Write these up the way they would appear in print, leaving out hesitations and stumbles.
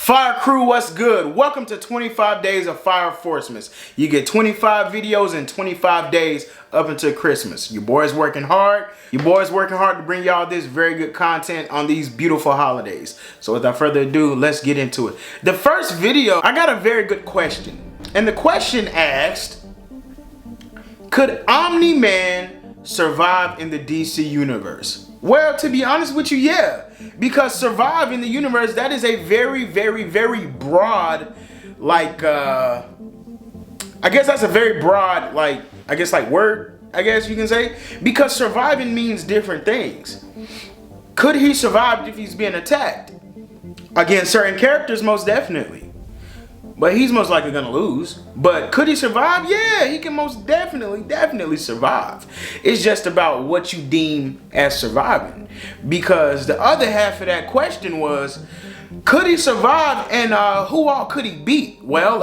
Fire crew, what's good? Welcome to 25 days of FIREFORCEMAS. You get 25 videos in 25 days up until Christmas. Your boy's working hard. Your boy's working hard to bring y'all this very good content on these beautiful holidays. So without further ado, let's get into it. The first video, I got a very good question. And the question asked, could Omni-Man survive in the DC universe? Well, to be honest with you, yeah. Because survive in the universe, that is a very, very, very broad, like, I guess that's a very broad, like, word, I guess you can say. Because surviving means different things. Could he survive if he's being attacked? Against certain characters, most definitely. But he's most likely gonna lose. But could he survive? Yeah, he can most definitely survive. It's just about what you deem as surviving. Because the other half of that question was, could he survive and who all could he beat? Well,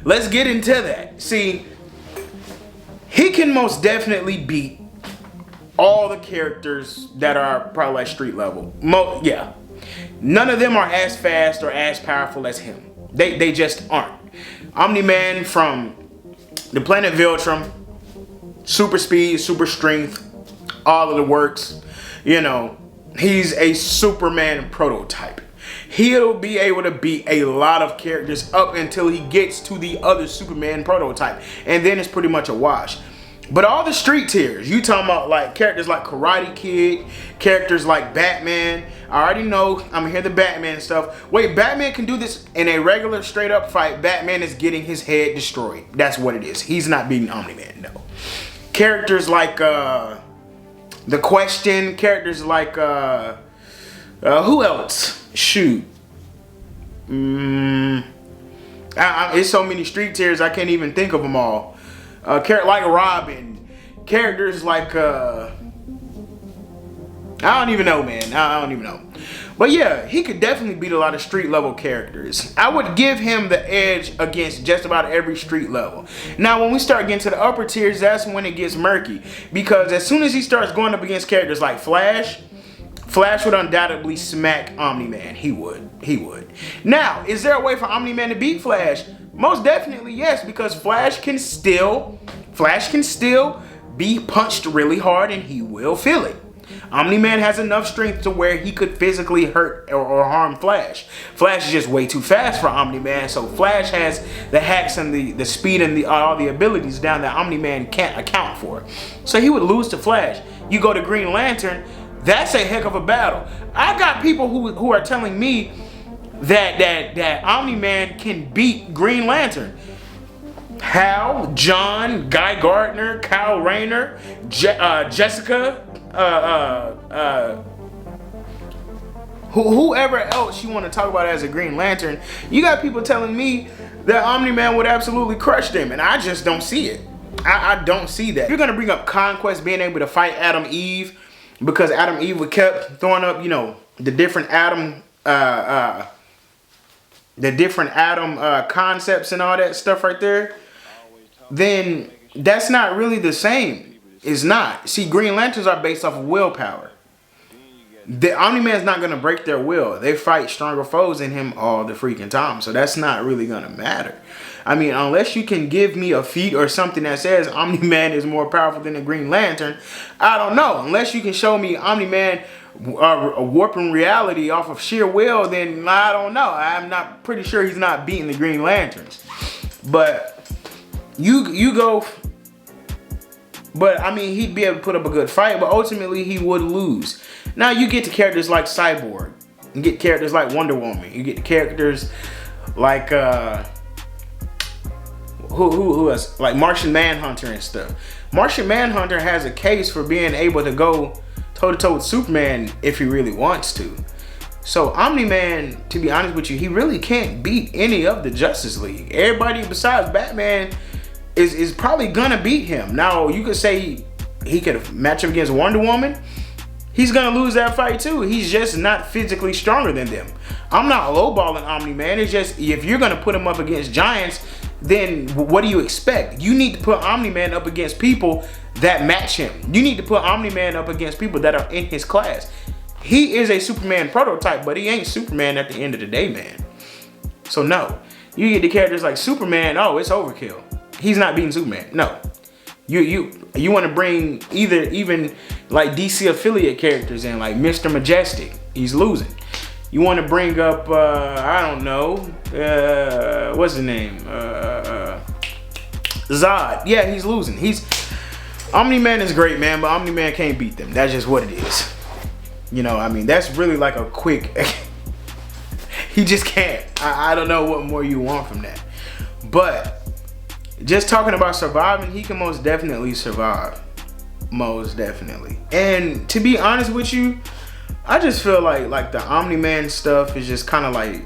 let's get into that. See, he can most definitely beat all the characters that are probably like street level. Yeah, none of them are as fast or as powerful as him. They just aren't. Omni-Man from the planet Viltrum, super speed, super strength, all of the works. You know, he's a Superman prototype. He'll be able to beat a lot of characters up until he gets to the other Superman prototype. And then it's pretty much a wash. But all the street tiers, you talking about like characters like Karate Kid, characters like Batman. I already know, I'm gonna hear the Batman stuff. Wait, Batman can do this in a regular straight up fight. Batman is getting his head destroyed. That's what it is. He's not beating Omni-Man, no. Characters like The Question, characters like who else? Shoot. It's so many street tiers I can't even think of them all. Character like Robin, characters like I don't even know, man. I don't even know. But yeah, he could definitely beat a lot of street level characters. I would give him the edge against just about every street level. Now, when we start getting to the upper tiers, that's when it gets murky. Because as soon as he starts going up against characters like Flash would undoubtedly smack Omni-Man. He would. Now, is there a way for Omni-Man to beat Flash? Most definitely yes, because Flash can still be punched really hard and he will feel it. Omni-Man has enough strength to where he could physically hurt or harm Flash. Flash is just way too fast for Omni-Man, so Flash has the hacks and the speed and all the abilities down that Omni-Man can't account for. So he would lose to Flash. You go to Green Lantern, that's a heck of a battle. I got people who are telling me that Omni-Man can beat Green Lantern. Hal, John, Guy Gardner, Kyle Rayner, Jessica, whoever else you want to talk about as a Green Lantern. You got people telling me that Omni-Man would absolutely crush them, and I just don't see it. I don't see that. If you're gonna bring up Conquest being able to fight Adam Eve, because Adam Eve would kept throwing up, you know, the different Adam concepts and all that stuff right there, then that's not really the same. It's not. See, Green Lanterns are based off of willpower. The Omni-Man's not going to break their will. They fight stronger foes than him all the freaking time. So that's not really going to matter. I mean, unless you can give me a feat or something that says Omni-Man is more powerful than the Green Lantern, I don't know. Unless you can show me Omni-Man warping reality off of sheer will, then I don't know. I'm not pretty sure he's not beating the Green Lanterns. But you go. But I mean, he'd be able to put up a good fight, but ultimately he would lose. Now you get to characters like Cyborg, you get characters like Wonder Woman, you get characters like who else? Like Martian Manhunter and stuff. Martian Manhunter has a case for being able to go toe-to-toe with Superman if he really wants to. So Omni-Man, to be honest with you, he really can't beat any of the Justice League. Everybody besides Batman is probably gonna beat him. Now you could say he could match him against Wonder Woman. He's gonna lose that fight too. He's just not physically stronger than them. I'm not lowballing Omni-Man. It's just if you're gonna put him up against giants, then what do you expect? You need to put Omni-Man up against people that match him. You need to put Omni-Man up against people that are in his class. He is a Superman prototype, but he ain't Superman at the end of the day, man. So no, you get the characters like Superman. Oh, it's overkill. He's not being Superman. No, you want to bring even like DC affiliate characters in, like Mr. Majestic. He's losing. You want to bring up I don't know, what's his name? Zod. Yeah, he's losing. Omni-Man is great, man, but Omni-Man can't beat them. That's just what it is. You know, I mean, that's really like a quick. He just can't. I don't know what more you want from that. But just talking about surviving, he can most definitely survive. Most definitely. And to be honest with you, I just feel like the Omni-Man stuff is just kind of like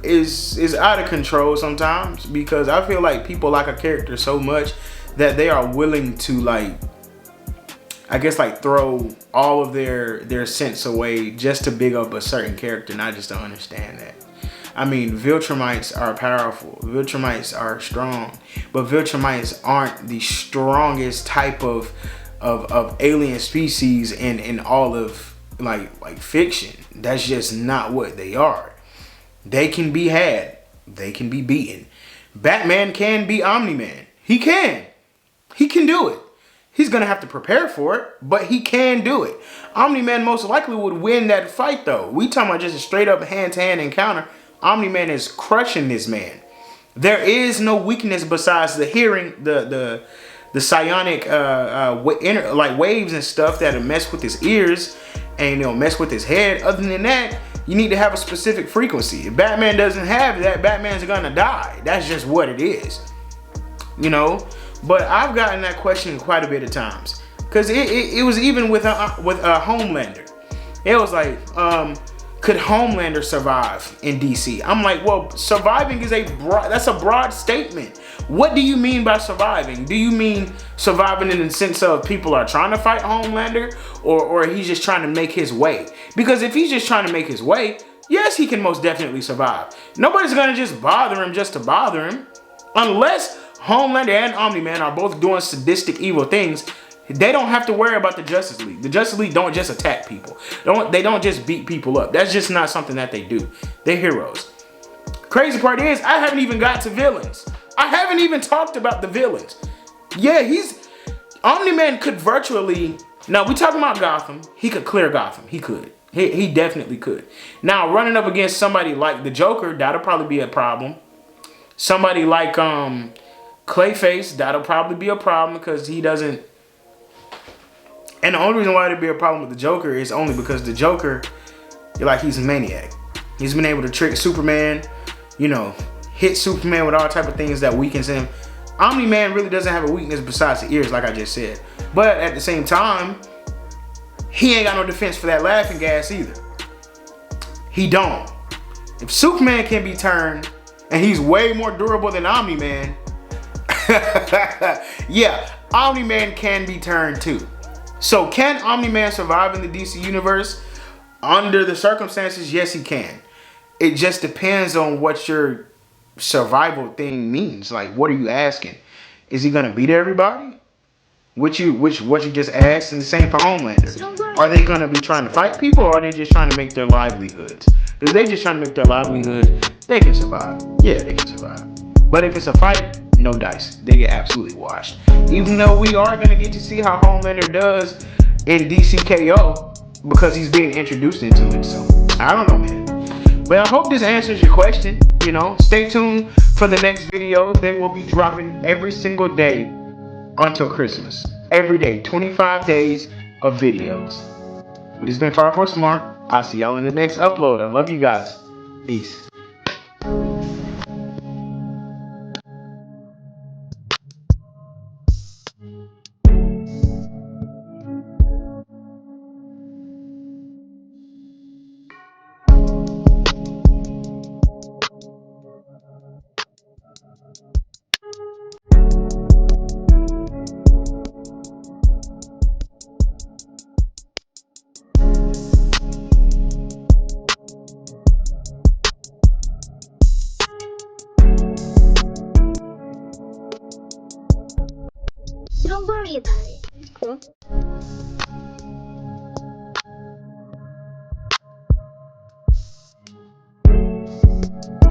is out of control sometimes, because I feel like people like a character so much that they are willing to, like, I guess, like, throw all of their sense away just to big up a certain character, and I just don't understand that. I mean, Viltrumites are powerful. Viltrumites are strong, but Viltrumites aren't the strongest type of alien species in all of like fiction. That's just not what they are. They can be had. They can be beaten. Batman can be Omni-Man. He can do it. He's gonna have to prepare for it, but he can do it. Omni-Man most likely would win that fight, though. We talking about just a straight up hand-to-hand encounter. Omni-Man is crushing this man. There is no weakness besides the hearing, the psionic like waves and stuff that'll mess with his ears and mess with his head. Other than that, you need to have a specific frequency. If Batman doesn't have that, Batman's gonna die. That's just what it is, you know. But I've gotten that question quite a bit of times, because it was even with Homelander. It was like, could Homelander survive in DC? I'm like, well, surviving is that's a broad statement. What do you mean by surviving? Do you mean surviving in the sense of people are trying to fight Homelander, or he's just trying to make his way? Because if he's just trying to make his way, yes, he can most definitely survive. Nobody's gonna just bother him just to bother him, unless Homelander and Omni-Man are both doing sadistic evil things. They don't have to worry about the Justice League. The Justice League don't just attack people. They don't just beat people up. That's just not something that they do. They're heroes. Crazy part is, I haven't even got to villains. I haven't even talked about the villains. Yeah, Omni-Man could virtually, now we talking about Gotham. He could clear Gotham. He could. He definitely could. Now, running up against somebody like the Joker, that'll probably be a problem. Somebody like Clayface, that'll probably be a problem, because he doesn't. And the only reason why it'd be a problem with the Joker is only because the Joker, he's a maniac. He's been able to trick Superman, hit Superman with all type of things that weakens him. Omni-Man really doesn't have a weakness besides the ears, like I just said. But at the same time, he ain't got no defense for that laughing gas either. He don't. If Superman can be turned, and he's way more durable than Omni-Man, yeah, Omni-Man can be turned too. So can Omni-Man survive in the DC universe? Under the circumstances, yes, he can. It just depends on what your survival thing means. Like, what are you asking? Is he gonna beat everybody? What you just asked, and the same for Homelander. Are they gonna be trying to fight people, or are they just trying to make their livelihoods? If they just trying to make their livelihood, they can survive. Yeah, they can survive. But if it's a fight, no dice. They get absolutely washed. Even though we are gonna get to see how Homelander does in DCKO, because he's being introduced into it. So I don't know, man. But I hope this answers your question. Stay tuned for the next video. They will be dropping every single day until Christmas. Every day, 25 days of videos. This has been FireForceMas. I'll see y'all in the next upload. I love you guys. Peace. Don't worry about it. It's cool.